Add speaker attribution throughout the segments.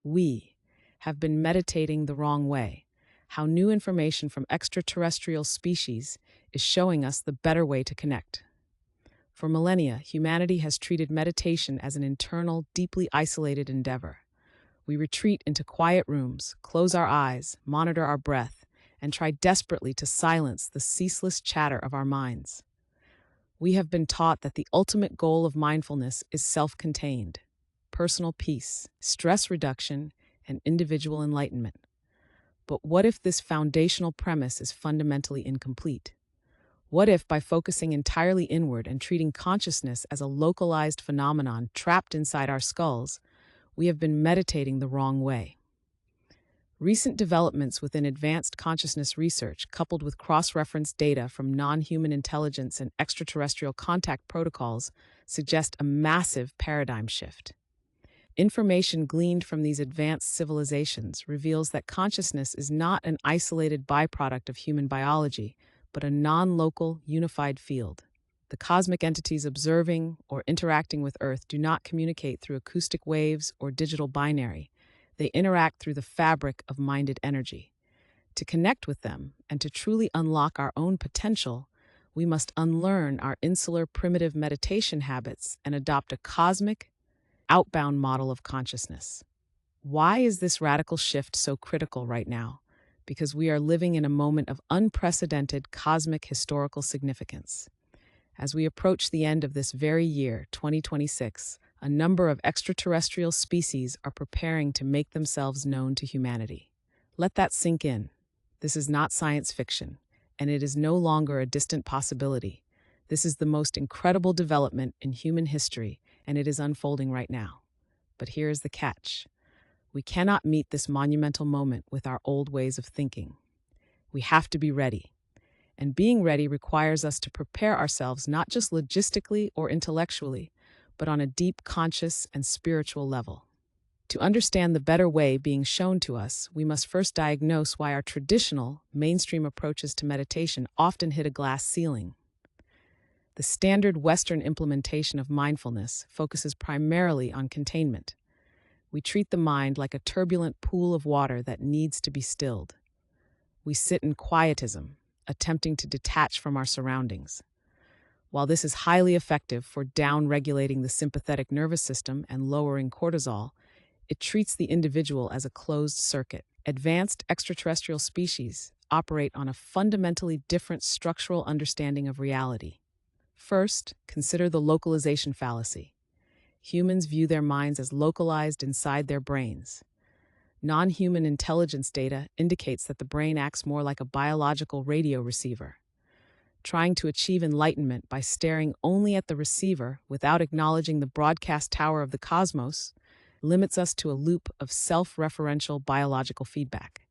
Speaker 1: We have been meditating the wrong way. How new information from extraterrestrial species is showing us the better way to connect. For millennia, humanity has treated meditation as an internal, deeply isolated endeavor. We retreat into quiet rooms, close our eyes, monitor our breath, and try desperately to silence the ceaseless chatter of our minds. We have been taught that the ultimate goal of mindfulness is self-contained, personal peace, stress reduction, and individual enlightenment. But what if this foundational premise is fundamentally incomplete? What if, by focusing entirely inward and treating consciousness as a localized phenomenon trapped inside our skulls, we have been meditating the wrong way? Recent developments within advanced consciousness research, coupled with cross-reference data from non-human intelligence and extraterrestrial contact protocols, suggest a massive paradigm shift. Information gleaned from these advanced civilizations reveals that consciousness is not an isolated byproduct of human biology, but a non-local, unified field. The cosmic entities observing or interacting with Earth do not communicate through acoustic waves or digital binary. They interact through the fabric of minded energy. To connect with them and to truly unlock our own potential, we must unlearn our insular primitive meditation habits and adopt a cosmic, outbound model of consciousness. Why is this radical shift so critical right now? Because we are living in a moment of unprecedented cosmic historical significance. As we approach the end of this very year, 2026, a number of extraterrestrial species are preparing to make themselves known to humanity. Let that sink in. This is not science fiction, and it is no longer a distant possibility. This is the most incredible development in human history, and it is unfolding right now. But here is the catch. We cannot meet this monumental moment with our old ways of thinking. We have to be ready. And being ready requires us to prepare ourselves not just logistically or intellectually, but on a deep conscious and spiritual level. To understand the better way being shown to us, we must first diagnose why our traditional, mainstream approaches to meditation often hit a glass ceiling. The standard Western implementation of mindfulness focuses primarily on containment. We treat the mind like a turbulent pool of water that needs to be stilled. We sit in quietism, attempting to detach from our surroundings. While this is highly effective for down-regulating the sympathetic nervous system and lowering cortisol, it treats the individual as a closed circuit. Advanced extraterrestrial species operate on a fundamentally different structural understanding of reality. First, consider the localization fallacy. Humans view their minds as localized inside their brains. Non-human intelligence data indicates that the brain acts more like a biological radio receiver. Trying to achieve enlightenment by staring only at the receiver without acknowledging the broadcast tower of the cosmos limits us to a loop of self-referential biological feedback.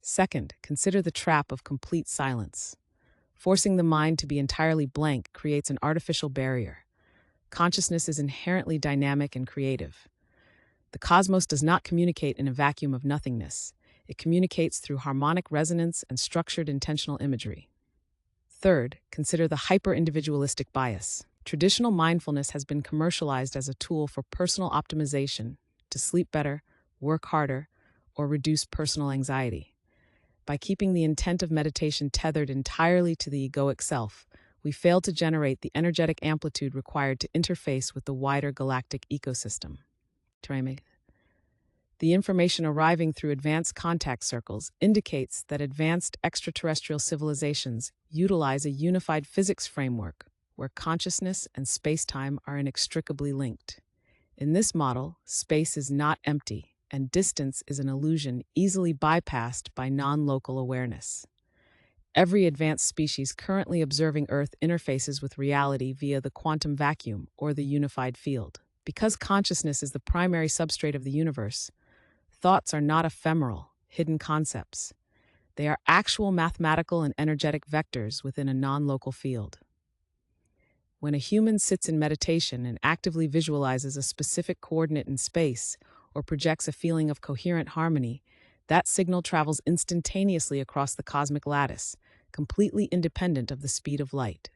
Speaker 1: Second, consider the trap of complete silence. Forcing the mind to be entirely blank creates an artificial barrier. Consciousness is inherently dynamic and creative. The cosmos does not communicate in a vacuum of nothingness. It communicates through harmonic resonance and structured intentional imagery. Third, consider the hyper-individualistic bias. Traditional mindfulness has been commercialized as a tool for personal optimization, to sleep better, work harder, or reduce personal anxiety. By keeping the intent of meditation tethered entirely to the egoic self, we fail to generate the energetic amplitude required to interface with the wider galactic ecosystem. The information arriving through advanced contact circles indicates that advanced extraterrestrial civilizations utilize a unified physics framework where consciousness and space-time are inextricably linked. In this model, space is not empty, and distance is an illusion easily bypassed by non-local awareness. Every advanced species currently observing Earth interfaces with reality via the quantum vacuum or the unified field. Because consciousness is the primary substrate of the universe, thoughts are not ephemeral, hidden concepts. They are actual mathematical and energetic vectors within a non-local field. When a human sits in meditation and actively visualizes a specific coordinate in space or projects a feeling of coherent harmony, that signal travels instantaneously across the cosmic lattice, completely independent of the speed of light.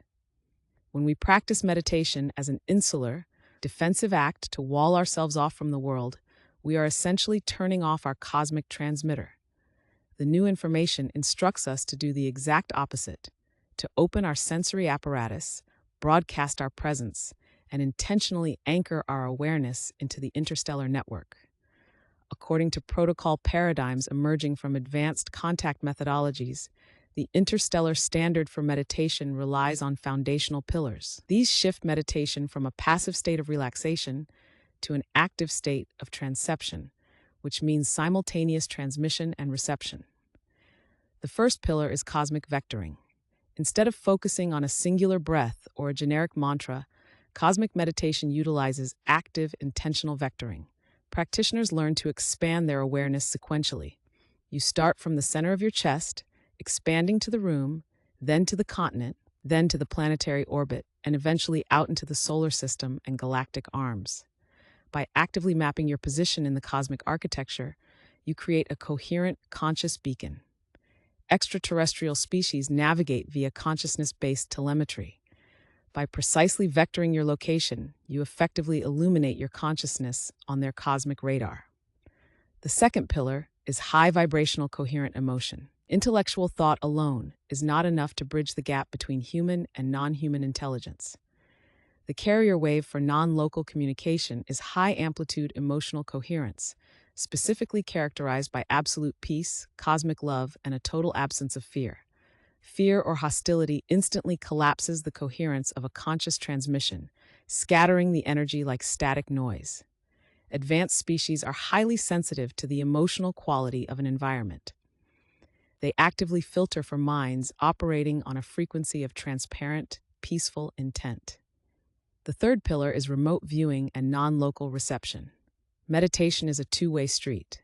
Speaker 1: When we practice meditation as an insular, defensive act to wall ourselves off from the world, we are essentially turning off our cosmic transmitter. The new information instructs us to do the exact opposite, to open our sensory apparatus, broadcast our presence, and intentionally anchor our awareness into the interstellar network. According to protocol paradigms emerging from advanced contact methodologies, the interstellar standard for meditation relies on foundational pillars. These shift meditation from a passive state of relaxation to an active state of transception, which means simultaneous transmission and reception. The first pillar is cosmic vectoring. Instead of focusing on a singular breath or a generic mantra, cosmic meditation utilizes active, intentional vectoring. Practitioners learn to expand their awareness sequentially. You start from the center of your chest, expanding to the room, then to the continent, then to the planetary orbit, and eventually out into the solar system and galactic arms. By actively mapping your position in the cosmic architecture, you create a coherent, conscious beacon. Extraterrestrial species navigate via consciousness-based telemetry. By precisely vectoring your location, you effectively illuminate your consciousness on their cosmic radar. The second pillar is high vibrational coherent emotion. Intellectual thought alone is not enough to bridge the gap between human and non-human intelligence. The carrier wave for non-local communication is high-amplitude emotional coherence, specifically characterized by absolute peace, cosmic love, and a total absence of fear. Fear or hostility instantly collapses the coherence of a conscious transmission, scattering the energy like static noise. Advanced species are highly sensitive to the emotional quality of an environment. They actively filter for minds operating on a frequency of transparent, peaceful intent. The third pillar is remote viewing and non-local reception. Meditation is a two-way street.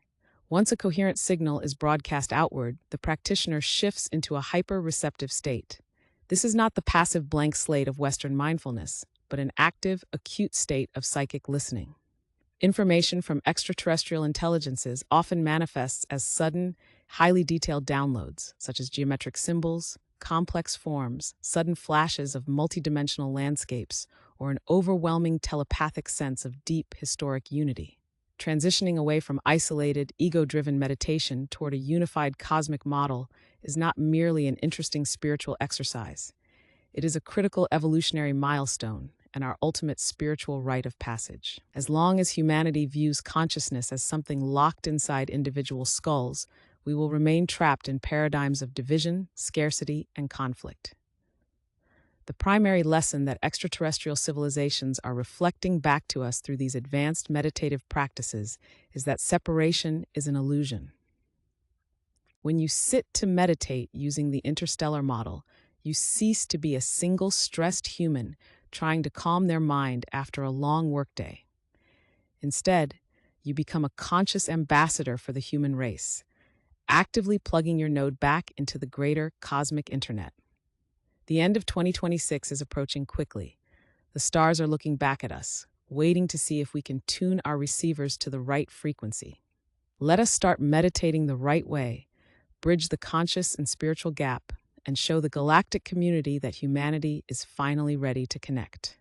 Speaker 1: Once a coherent signal is broadcast outward, the practitioner shifts into a hyper-receptive state. This is not the passive blank slate of Western mindfulness, but an active, acute state of psychic listening. Information from extraterrestrial intelligences often manifests as sudden, highly detailed downloads, such as geometric symbols, complex forms, sudden flashes of multidimensional landscapes, or an overwhelming telepathic sense of deep historic unity. Transitioning away from isolated, ego-driven meditation toward a unified cosmic model is not merely an interesting spiritual exercise. It is a critical evolutionary milestone and our ultimate spiritual rite of passage. As long as humanity views consciousness as something locked inside individual skulls, we will remain trapped in paradigms of division, scarcity, and conflict. The primary lesson that extraterrestrial civilizations are reflecting back to us through these advanced meditative practices is that separation is an illusion. When you sit to meditate using the interstellar model, you cease to be a single stressed human trying to calm their mind after a long workday. Instead, you become a conscious ambassador for the human race, actively plugging your node back into the greater cosmic internet. The end of 2026 is approaching quickly. The stars are looking back at us, waiting to see if we can tune our receivers to the right frequency. Let us start meditating the right way, bridge the conscious and spiritual gap, and show the galactic community that humanity is finally ready to connect.